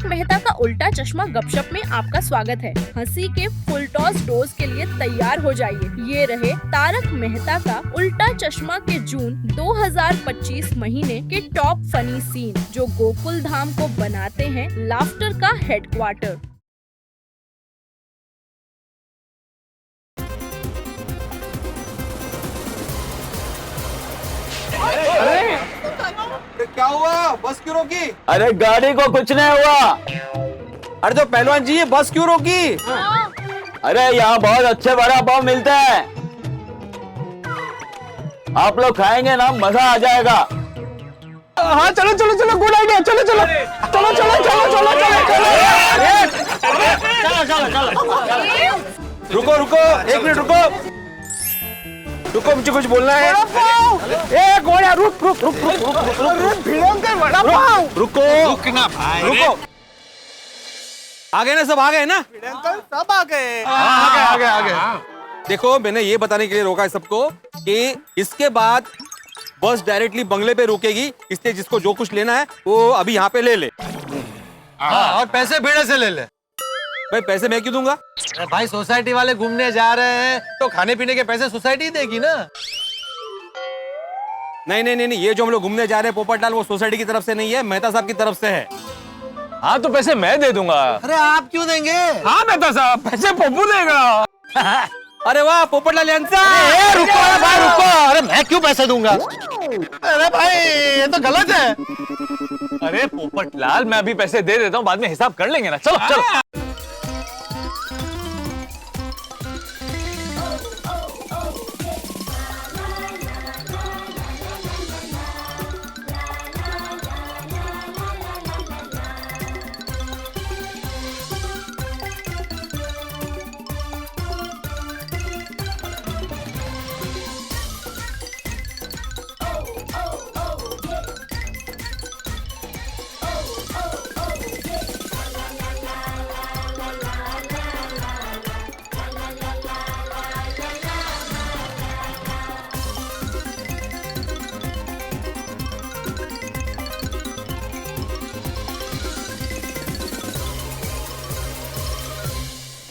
मेहता का उल्टा चश्मा गपशप में आपका स्वागत है। हंसी के फुल टॉस डोज के लिए तैयार हो जाइए। ये रहे तारक मेहता का उल्टा चश्मा के जून 2025 महीने के टॉप फनी सीन, जो गोकुल धाम को बनाते हैं लाफ्टर का हेडक्वार्टर। अरे क्या हुआ? बस क्यों रोकी? अरे गाड़ी को कुछ नहीं हुआ। अरे तो पहलवान जी, ये बस क्यों रोकी? अरे यहाँ बहुत अच्छे वड़ा पाव मिलते हैं, आप लोग खाएंगे ना, मजा आ जाएगा। हाँ चलो चलो चलो, गुड आइडिया, चलो चलो चलो चलो चलो चलो चलो। रुको रुको, एक मिनट रुको रुको, मुझे कुछ बोलना है। ए गोया, रुक रुक रुक रुक रुक, भिड़ोंगे वड़ा पाव। रुको रुकना भाई, रुको। आ गए ना सब? आ गए ना? सब आ गए। आ गए। देखो, मैंने ये बताने के लिए रोका है सबको कि इसके बाद बस डायरेक्टली बंगले पे रुकेगी, इसलिए जिसको जो कुछ लेना है वो अभी यहाँ पे ले ले। और पैसे भीड़ से ले ले। भाई पैसे मैं क्यों दूंगा? भाई सोसाइटी वाले घूमने जा रहे हैं तो खाने पीने के पैसे सोसाइटी देगी ना। नहीं, ये जो हम लोग घूमने जा रहे हैं पोपटलाल, वो सोसाइटी की तरफ से नहीं है, मेहता साहब की तरफ से है। हाँ तो पैसे मैं दे दूंगा। अरे आप क्यों देंगे? हाँ मेहता साहब, पैसे पप्पू देगा। अरे वाह पोपटलाल यांसा। रुको भाई रुको, अरे मैं क्यों पैसे दूंगा? अरे भाई ये तो गलत है। अरे पोपटलाल, मैं अभी पैसे दे देता हूँ, बाद में हिसाब कर लेंगे ना। चलो चलो।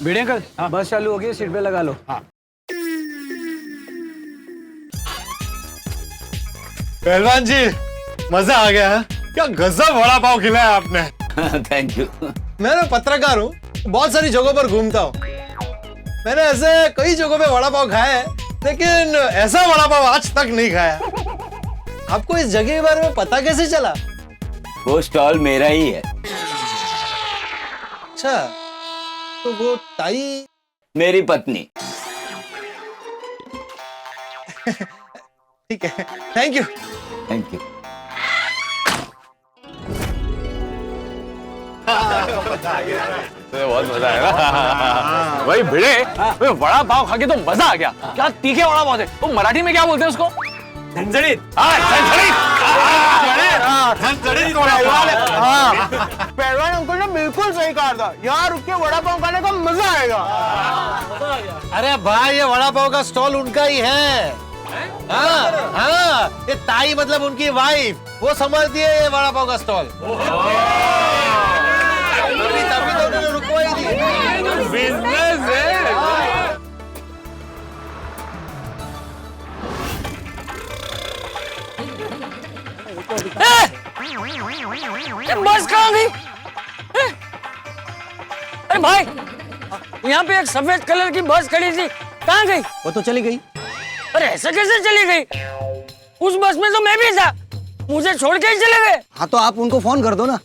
भिड़े अंकल, हाँ बस चालू हो गई, सीट पे लगा लो। हाँ पहलवान जी, मजा आ गया है। क्या गजब वड़ा पाव खिलाया आपने। Thank you. मैं ना पत्रकार हूँ, बहुत सारी जगहों पर घूमता हूँ। मैंने ऐसे कई जगहों पे वड़ा पाव खाया है, लेकिन ऐसा वड़ा पाव आज तक नहीं खाया। आपको इस जगह के बारे में पता कैसे चला? वो स्टॉल मेरा ही है। अच्छा, तो वो ताई मेरी पत्नी। ठीक है, थैंक यू। Thank you. बहुत मजा आया। वही भिड़े, वड़ा पाव खा के तो मजा आ गया। क्या तीखे वड़ा पाव थे। तो मराठी में क्या बोलते हैं उसको? झणझणीत। पहलवान अंकल ने बिल्कुल सही कहा था, यहाँ रुक के वड़ा पाव खाने का मजा आएगा। अरे भाई, ये वड़ा पाव का स्टॉल उनका ही है। हाँ, ये ताई मतलब उनकी वाइफ, वो संभालती है ये वड़ा पाव का स्टॉल। तभी तो उन्होंने रुकवाई दी। बिजनेस है। बस कहाँ गई? अरे भाई, यहाँ पे एक सफेद कलर की बस खड़ी थी, कहाँ गई? वो तो चली गई। अरे ऐसे कैसे चली गई? उस बस में तो मैं भी था, मुझे छोड़ के ही चले गए। हाँ तो आप उनको फोन कर दो ना।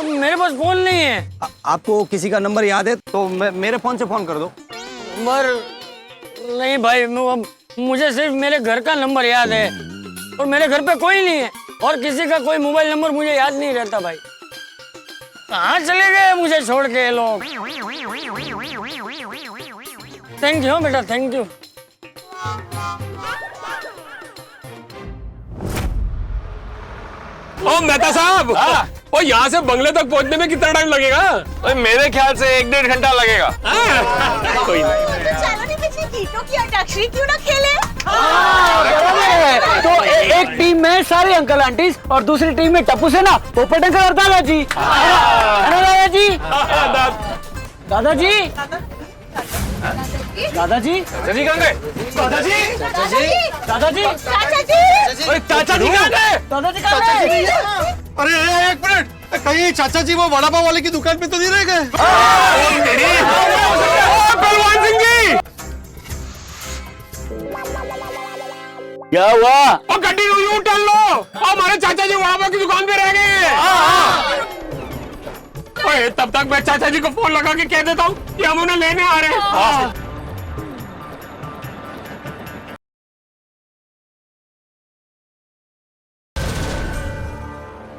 मेरे पास फोन नहीं है। आपको किसी का नंबर याद है तो मेरे फोन से फोन कर दो। नंबर नहीं भाई, मुझे सिर्फ मेरे घर का नंबर याद है, और मेरे घर पे कोई नहीं है, और किसी का कोई मोबाइल नंबर मुझे याद नहीं रहता भाई। कहाँ चले गए मुझे छोड़ के लोग? थैंक यू बेटा, थैंक यू। ओ मेहता साहब, और यहाँ से बंगले तक पहुँचने में कितना टाइम लगेगा? मेरे ख्याल से 1-1.5 घंटा लगेगा। कोई नहीं। गीतों की अंताक्षरी क्यों ना खेले? तो एक टीम में सारे अंकल आंटी और दूसरी टीम में टप्पू सेना, पोपट अंकल और दादा जी। दादाजी दादाजी चाचा जी कहाँ गए? दादाजी दादाजी अरे चाचा जी कहाँ गए? दादाजी कहाँ गए? अरे एक मिनट, कहीं चाचा जी वो वड़ा पाव वाले की दुकान पे तो नहीं रह गए? बलवान सिंह जी क्या हुआ? और गड्डी यूं टर्न लो, हमारे चाचा जी वहां की दुकान पे रह गए। ओए, तब तक मैं चाचा जी को फोन लगा के कह देता हूँ कि हम उन्हें लेने आ रहे हैं।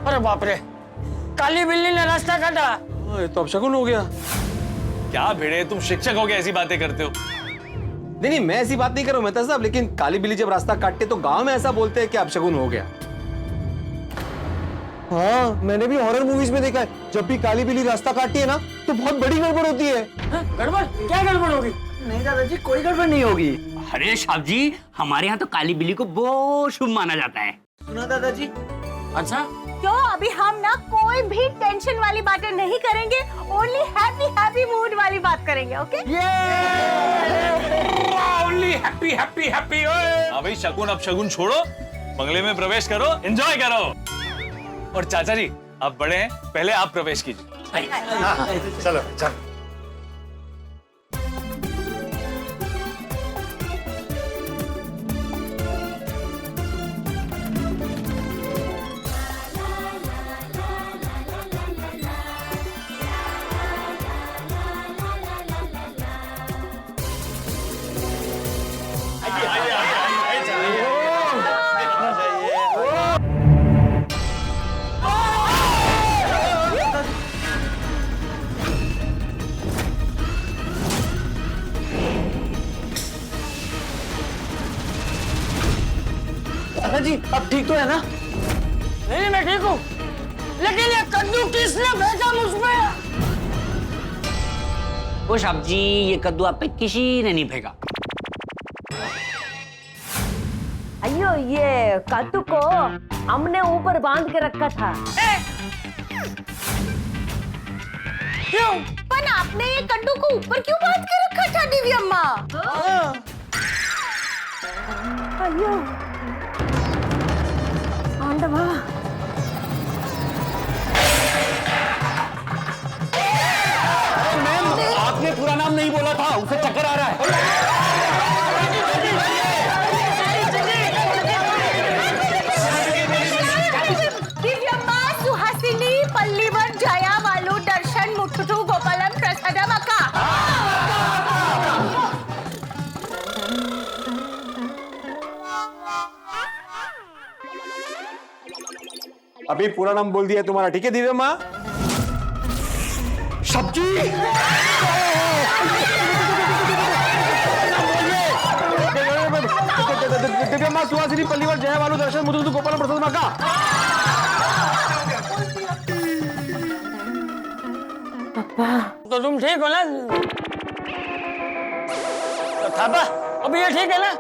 अरे बाप रे, काली बिल्ली ने रास्ता काटा। ये तो अपशगुन हो गया। क्या भिड़े, तुम शिक्षक हो गए ऐसी बातें करते हो? नहीं नहीं, मैं ऐसी बात नहीं कर रहा हूं मेहता साहब, लेकिन काली बिल्ली जब रास्ता काटते तो गांव में ऐसा बोलते हैं कि अपशगुन हो गया। हाँ, मैंने भी हॉरर मूवीज में देखा है, जब भी काली बिल्ली रास्ता काटती है ना तो बहुत बड़ी गड़बड़ होती है। गड़बड़? क्या गड़बड़ होगी? नहीं दादाजी, कोई गड़बड़ नहीं होगी। अरे साहब जी, हमारे यहाँ तो काली बिल्ली को बहुत शुभ माना जाता है। सुना दादाजी? अच्छा, तो अभी हम ना कोई भी टेंशन वाली बातें नहीं करेंगे, ओनली हैप्पी हैप्पी मूड वाली बात करेंगे, okay? Only happy happy happy. हाँ भाई, शगुन अब शगुन छोड़ो, बंगले में प्रवेश करो, एंजॉय करो। और चाचा जी, आप बड़े हैं, पहले आप प्रवेश कीजिए। चलो चलो। दादाजी अब ठीक तो है ना? नहीं मैं ठीक हूँ, लेकिन ये कद्दू किसने भेजा मुझ पे? ओ साहब जी, ये कद्दू आप पे किसी ने नहीं फेंका। अयो, ये कद्दू को हमने ऊपर बांध के रखा था। क्यों? पर आपने ये कद्दू को ऊपर क्यों बांध के रखा था दिव्या अम्मा? अयो, आंडवा। आपने पूरा नाम नहीं बोला था, उसे चक्कर आ रहा है। दिव्या अम्मा, सुहासिनी पल्लीवन जया वालू दर्शन मुठुटू गोपालन प्रसादम अक्का। अभी पूरा नाम बोल दिया तुम्हारा, ठीक है दिव्या माँ? सब्जी। दिव्या माँ, सुहासिनी पल्लीवर जय वालू दर्शन मुथुटू गोपाल प्रसाद माँ का। तो तुम ठीक हो ना? तो थापा, अभी ये ठीक है ना?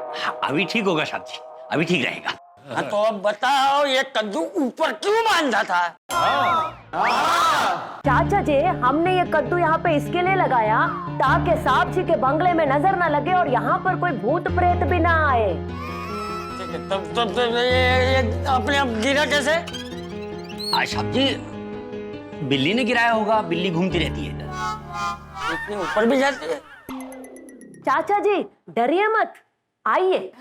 अभी ठीक होगा साहब जी, अभी ठीक रहेगा। हाँ, तो अब बताओ ये कद्दू ऊपर क्यों बांधा था? चाचा जी, हमने ये कद्दू यहाँ पे इसके लिए लगाया ताकि सांप जी के बंगले में नजर न लगे और यहाँ पर कोई भूत प्रेत भी ना आए। ठीक है, तब ये अपने आप गिरा कैसे? आज साहब जी, बिल्ली ने गिराया होगा, बिल्ली घूमती रहती है। इतने ऊपर भी जाती है? चाचा जी डरिए मत, आइए।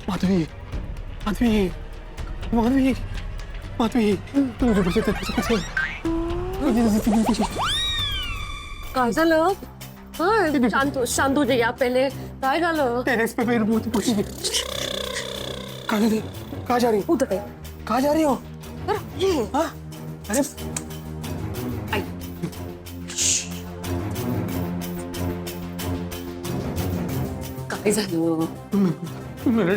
माधवी माधवी माधवी माधवी माधवी काय झालं? हा, शांत हो जा पहले. काय झालं? टेरेस पे मेरी मूर्ति पड़ी है. कहाँ जा रही हो? उधर है. कहाँ जा रही हो? हाँ? अरे काय झालं? मैंने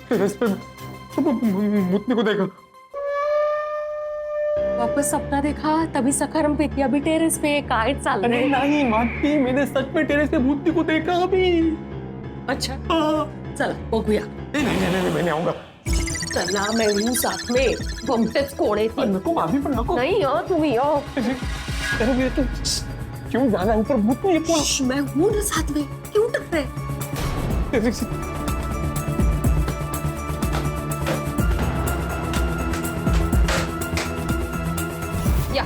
टेरेस पे मूर्ति को देखा. वापस सपना देखा तभी सखारम पे थी. अभी टेरेस पे काय चाल अरे रहा है? नहीं माधवी, मैंने सच में टेरेस पे मूर्ति को देखा अभी. अच्छा चला बघूया. नहीं मैं नहीं आऊंगा. चला मैं हूँ साथ में. बमतेच कोण आहे ती? नको माधवी पण नको. नाही हो तुम्ही हो. अरे ये तो क्यों जाना है ऊपर? भूत नहीं है पूरा. श्श, मैं हूँ ना साथ में. क्यों डर रहे? या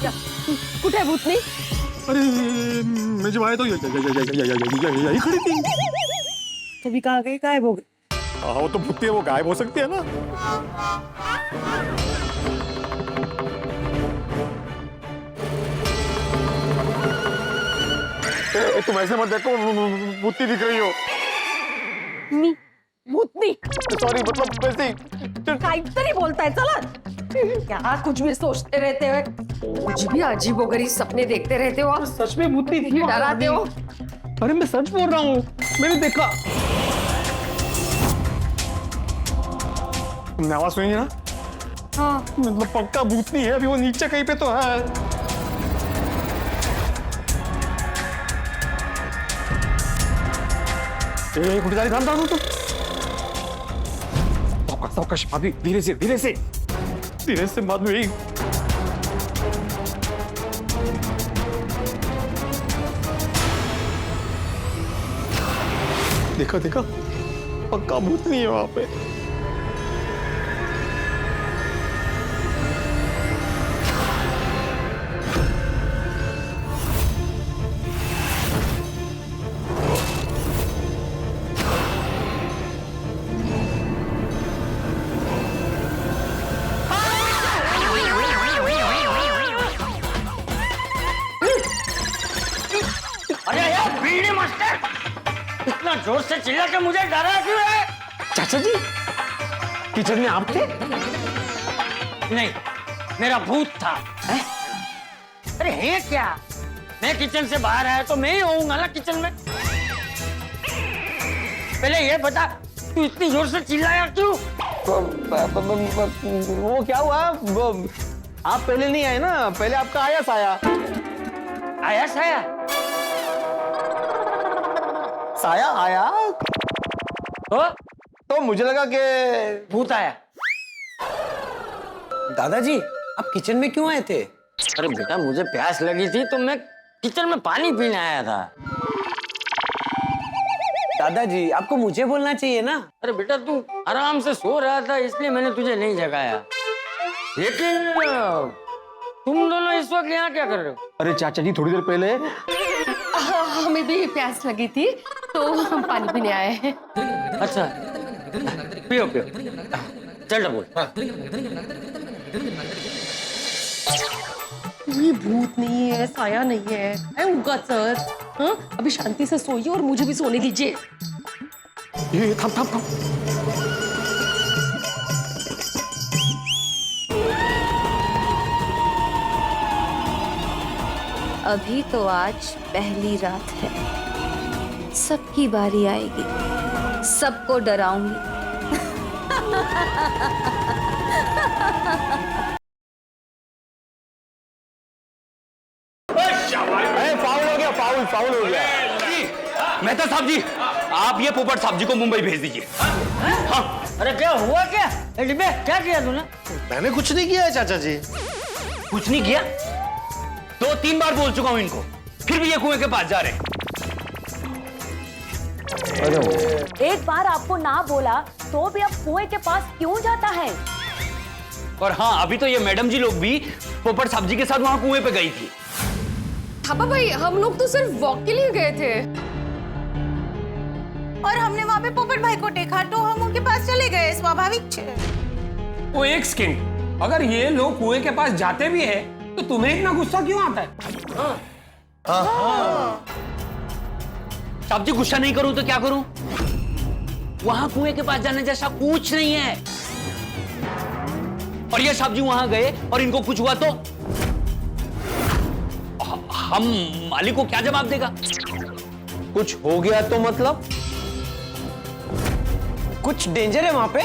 या कुठे आहे भूतनी? अरे मैं जब आया तो यही खड़ी थी. कभी कहा गई काय बोल. हाँ वो तो भूत है, वो गायब हो सकती है ना. तुम ऐसे मत देखो, भूती दिख रही हो. मी भूतनी सॉरी मतलब वैसे ही. काहीतरी बोलताय. चला क्या कुछ भी सोचते रहते हो. कुछ भी अजीब वगैरह सपने देखते रहते हो. सच में भूती थी. डराते हो. अरे मैं सच बोल रहा हूँ, मैंने देखा. तुमने आवाज सुनी ना? हाँ मतलब पक्का भूतनी है. अभी वो नीचे कहीं पे तो है. कुछ जा रही. थाम थाम. सावकाश माधवी, धीरे से धीरे से धीरे से माधवी. देखा देखा, पक्का भूत नहीं है वहां पे. अरे यार बीड़ी मास्टर, इतना जोर से चिल्ला के मुझे डरा क्यों है? चाचा जी किचन में आप थे? नहीं, मेरा भूत था. अरे है क्या? मैं किचन से बाहर आया तो मैं ही होऊंगा ना किचन में. पहले ये बता, तू इतनी जोर से चिल्लाया क्यों? वो क्या हुआ? आप पहले नहीं आए ना, पहले आपका आयस आया. आया साया? साया आया तो मुझे लगा कि भूत आया. दादाजी आप किचन में क्यों आए थे? अरे बेटा मुझे प्यास लगी थी तो मैं किचन में पानी पीने आया था. दादाजी आपको मुझे बोलना चाहिए ना. अरे बेटा तू आराम से सो रहा था इसलिए मैंने तुझे नहीं जगाया. लेकिन तुम दोनों इस वक्त यहाँ क्या कर रहे हो? अरे चाचा जी थोड़ी देर पहले हमें भी प्यास लगी थी तो हम पानी पीने आए हैं. अच्छा पियो पियो. चल बोल. ये भूत नहीं है, साया नहीं है, उगाचच. हाँ अभी शांति से सोइए और मुझे भी सोने दीजिए. ये थाम थाम थाम. अभी तो आज पहली रात है, सबकी बारी आएगी, सबको डराऊंगी. फाउल हो गया, फाउल फाउल हो गया. मेहता साहब जी, आप ये पोपट साहब जी को मुंबई भेज दीजिए. अरे क्या हुआ क्या? डिब्बे क्या किया तूने? मैंने कुछ नहीं किया है चाचा जी. कुछ नहीं किया? 2-3 बार बोल चुका हूं इनको, फिर भी ये कुएं के पास जा रहे हैं. एक बार आपको ना बोला तो भी अब कुएं के पास क्यों जाता है? और हाँ, अभी तो ये मैडम जी लोग भी पोपट साहब जी के साथ वहां कुएं पे गई थी। थापा भाई, हम लोग तो सिर्फ वॉक के लिए गए थे और हमने वहाँ पे पोपट भाई को देखा तो हम उनके पास चले गए, स्वाभाविक। वो एक सेकंड, अगर ये लोग कुएं के पास जाते भी हैं तो तुम्हें इतना गुस्सा क्यों आता है? साहब जी, गुस्सा नहीं करूं तो क्या करूं? वहां कुएं के पास जाने जैसा कुछ नहीं है। और ये साहब जी वहां गए और इनको कुछ हुआ तो हम मालिक को क्या जवाब देगा? कुछ हो गया तो मतलब कुछ डेंजर है वहां पे?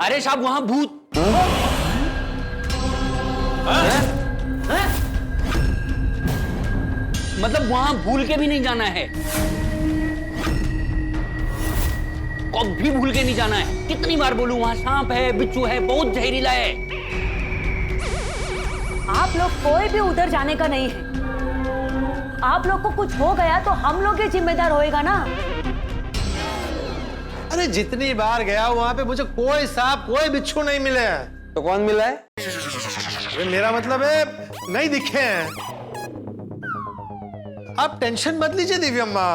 अरे साहब, वहां भूत। मतलब वहां भूल के भी नहीं जाना है, कभी भूल के नहीं जाना है। कितनी बार बोलूं, वहां सांप है, बिच्छू है, बहुत जहरीला है। आप लोग कोई भी उधर जाने का नहीं है। आप लोग को कुछ हो गया तो हम लोग ही जिम्मेदार होएगा ना। अरे जितनी बार गया वहां पे मुझे कोई सांप कोई बिच्छू नहीं मिले हैं। तो कौन मिला है? अरे मेरा मतलब है नहीं दिखे हैं। आप टेंशन मत लीजिए दिव्यम्मा।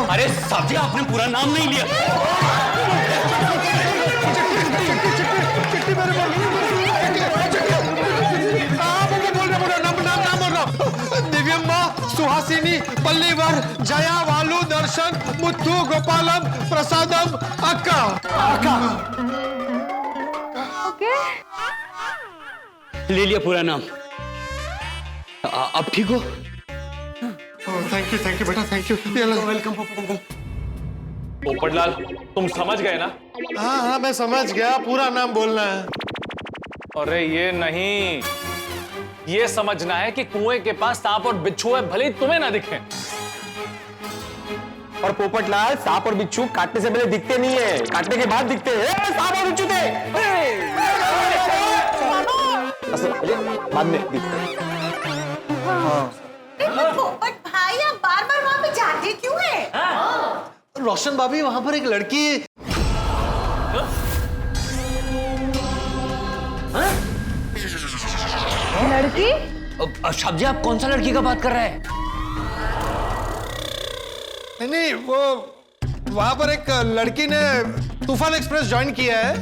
अरे साहब जी, आपने पूरा नाम नहीं लिया। चिट्ठी मेरे दिव्यम्मा, सुहासिनी, पल्लीवर, जया, वालू, दर्शन, मुथु, गोपालम, प्रसादम, अक्का। ले लिया पूरा नाम। अब ठीक हो? थैंक यू बेटा, थैंक यू। वेलकम पोपटलाल, तुम समझ गए ना? हाँ, मैं समझ गया, पूरा नाम बोलना है। अरे ये नहीं, ये समझना है कि कुएं के पास सांप और बिच्छू है, भले ही तुम्हें ना दिखे। और पोपटलाल, सांप और बिच्छू काटने से पहले दिखते नहीं है, काटने के बाद दिखते हैं। सांप और बिच्छू थे, बाद में दिखते हैं। पोपट भाई, आप बार बार वहाँ पे जाते क्यों है? रोशन भाभी, वहां पर एक लड़की। लड़की? साहब जी, आप कौन सा लड़की का बात कर रहे हैं? नहीं, वो वहां पर एक लड़की ने तूफान एक्सप्रेस ज्वाइन किया है।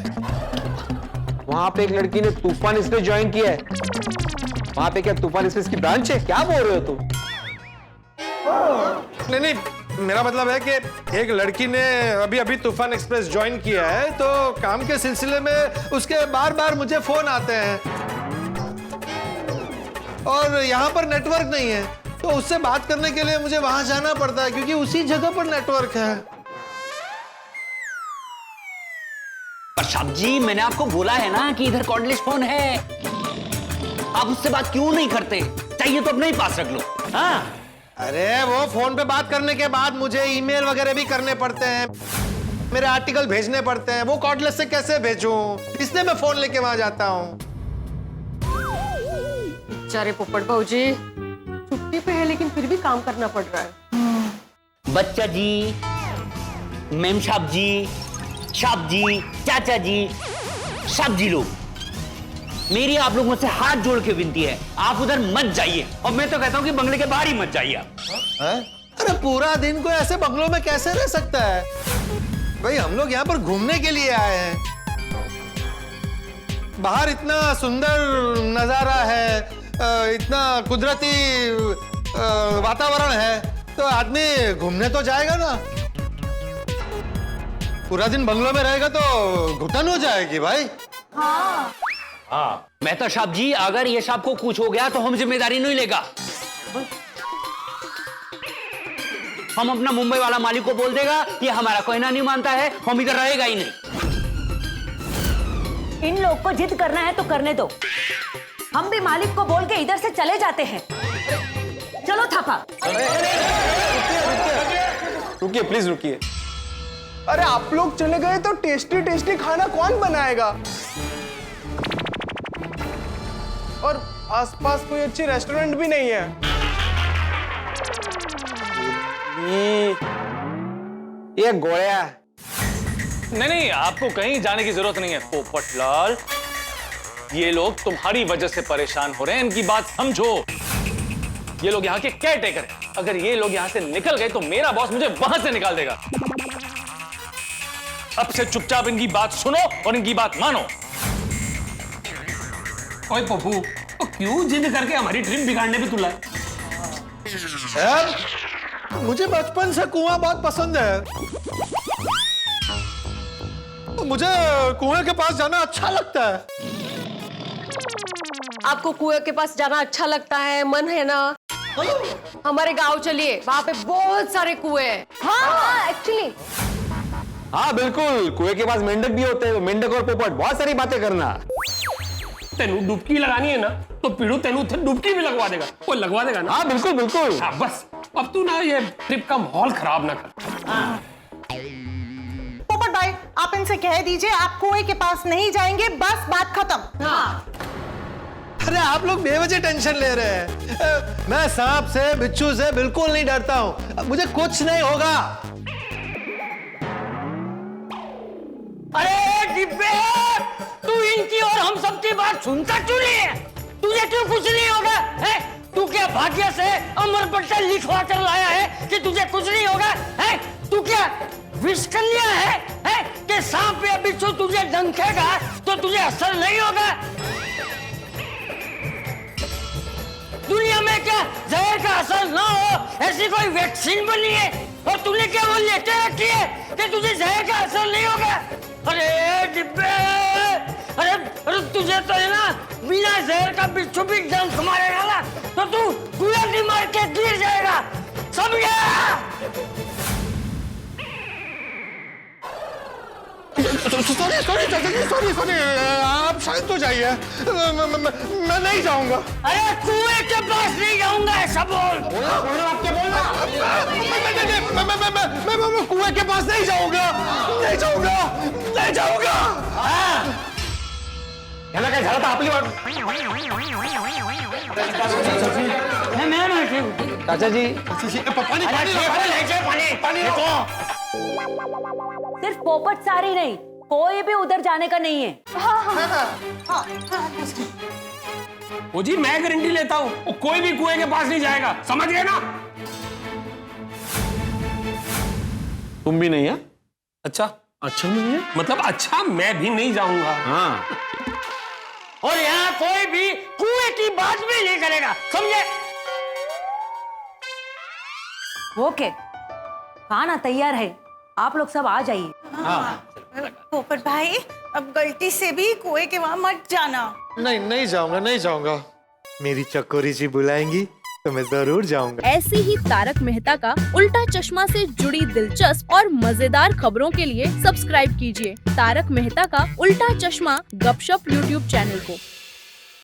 वहां पे एक लड़की ने तूफान एक्सप्रेस ज्वाइन किया है। वहां पे क्या तूफान एक्सप्रेस की ब्रांच है? क्या बोल रहे हो तुम? नहीं, मेरा मतलब है कि एक लड़की ने अभी अभी तूफान एक्सप्रेस ज्वाइन किया है, तो काम के सिलसिले में उसके बार बार मुझे फोन आते हैं और यहाँ पर नेटवर्क नहीं है, तो उससे बात करने के लिए मुझे वहां जाना पड़ता है, क्योंकि उसी जगह पर नेटवर्क है। साहब जी, मैंने आपको बोला है ना कि इधर कॉर्डलेस फोन है। आप उससे बात क्यों नहीं करते? चाहिए तो अपने ही पास रख लो। हाँ, अरे वो फोन पे बात करने के बाद मुझे ईमेल वगैरह भी करने पड़ते हैं, मेरे आर्टिकल भेजने पड़ते हैं। वो कॉर्डलेस से कैसे भेजूं? इसलिए मैं फोन लेके वहां जाता हूँ। बेचारे पोपट भाऊजी, छुट्टी पे है लेकिन फिर भी काम करना पड़ रहा है। बच्चा जी, मेम साहब जी, साहब जी, चाचा जी, साहब जी लोग, मेरी आप लोगों से हाथ जोड़ के विनती है, आप उधर मत जाइए। और मैं तो कहता हूं कि बंगले के बाहर ही मत जाइए आप। अरे पूरा दिन कोई ऐसे बंगलों में कैसे रह सकता है भाई? हम लोग यहाँ पर घूमने के लिए आए हैं। बाहर इतना सुंदर नजारा है, इतना कुदरती वातावरण है, तो आदमी घूमने तो जाएगा ना। पूरा दिन बंगलों में रहेगा तो घुटन हो जाएगी भाई। हाँ, मेहता साहब जी, अगर ये साहब को कुछ हो गया तो हम जिम्मेदारी नहीं लेगा। हम अपना मुंबई वाला मालिक को बोल देगा, ये हमारा कहना नहीं मानता है, हम इधर रहेगा ही नहीं। इन लोग को जिद करना है तो करने दो। हम भी मालिक को बोल के इधर से चले जाते हैं। चलो थापा। रुकिए, प्लीज रुकिए। अरे आप लोग चले गए तो टेस्टी टेस्टी खाना कौन बनाएगा? और आसपास कोई अच्छी रेस्टोरेंट भी नहीं है। ये गोया। नहीं, आपको कहीं जाने की जरूरत नहीं है पोपटलाल। ये लोग तुम्हारी वजह से परेशान हो रहे हैं, इनकी बात समझो। ये लोग यहाँ के केयरटेकर हैं। अगर ये लोग यहाँ से निकल गए तो मेरा बॉस मुझे वहां से निकाल देगा। अब से चुपचाप इनकी बात सुनो और इनकी बात मानो। ओए पप्पू, तो क्यों जिद करके हमारी ट्रिप बिगाड़ने पे तुला? मुझे बचपन से कुआं बहुत पसंद है। मुझे कुएं के पास जाना अच्छा लगता है। आपको कुएं के पास जाना अच्छा लगता है, मन है ना? हमारे गांव चलिए, वहां पे बहुत सारे कुएं हैं। हाँ एक्चुअली हाँ बिल्कुल, कुएं के पास मेंढक भी होते हैं। मेंढक और पोपट बहुत सारी बातें करना। तेनू डुबकी लगानी है ना, तो पीड़ू तेनू डुबकी भी लगवा देगा। वो लगवा देगा ना? हाँ बिल्कुल बिल्कुल। हाँ बस, अब तू ना ये ट्रिप का माहौल खराब ना कर। पोपट भाई, आप इनसे कह दीजिए आप कुएं के पास नहीं जाएंगे, बस बात खत्म। हाँ। अरे आप लोग बेवजह टेंशन ले रहे हैं। मैं सांप से बिच्छू से बिल्कुल नहीं डरता हूं। मुझे कुछ नहीं होगा। अरे डिब्बे, तू इनकी और हम सबकी बात सुनता क्यों नहीं है? तुझे क्यों कुछ नहीं होगा? है? तू क्या भाग्य से अमर पट्टा लिखवा कर लाया है कि तुझे कुछ नहीं होगा? है? तू क्या विष कर लिया है? है? कि सांप या बिच्छू तुझे डंकेगा तो तुझे असर नहीं होगा? दुनिया में क्या जहर का असर ना हो ऐसी कोई वैक्सीन बनी है और तूने क्या वो लेते रखी है कि तुझे जहर का असर नहीं होगा? अरे डिब्बे, अरे तुझे तो है ना बिना जहर का बिच्छू भी डंक मारेगा ना तो तू बुलेट मार के गिर जाएगा, समझा? सॉरी, आप शायद तो जाइए। मैं नहीं जाऊंगा। अरे कुएं के पास नहीं जाऊंगा ऐसा बोल। मैं कुएं के पास नहीं जाऊंगा। याला काय झालं तर आपली वाट। चाचा जी पानी सिर्फ पोपट सारी नहीं, कोई भी उधर जाने का नहीं है। ओ जी, मैं गारंटी लेता हूँ, वो कोई भी कुएं के पास नहीं जाएगा, समझ गए ना? तुम भी नहीं है? अच्छा नहीं है मतलब? अच्छा, मैं भी नहीं जाऊंगा। हाँ। और यहाँ कोई भी कुएं की बात भी नहीं करेगा, समझे? ओके, खाना तैयार है, आप लोग सब आ जाइए। पोपट भाई, अब गलती से भी कुएं के वहां मत जाना। नहीं जाऊंगा। मेरी चकोरी जी बुलाएंगी तो मैं जरूर जाऊंगा। ऐसे ही तारक मेहता का उल्टा चश्मा से जुड़ी दिलचस्प और मजेदार खबरों के लिए सब्सक्राइब कीजिए तारक मेहता का उल्टा चश्मा गपशप YouTube चैनल को।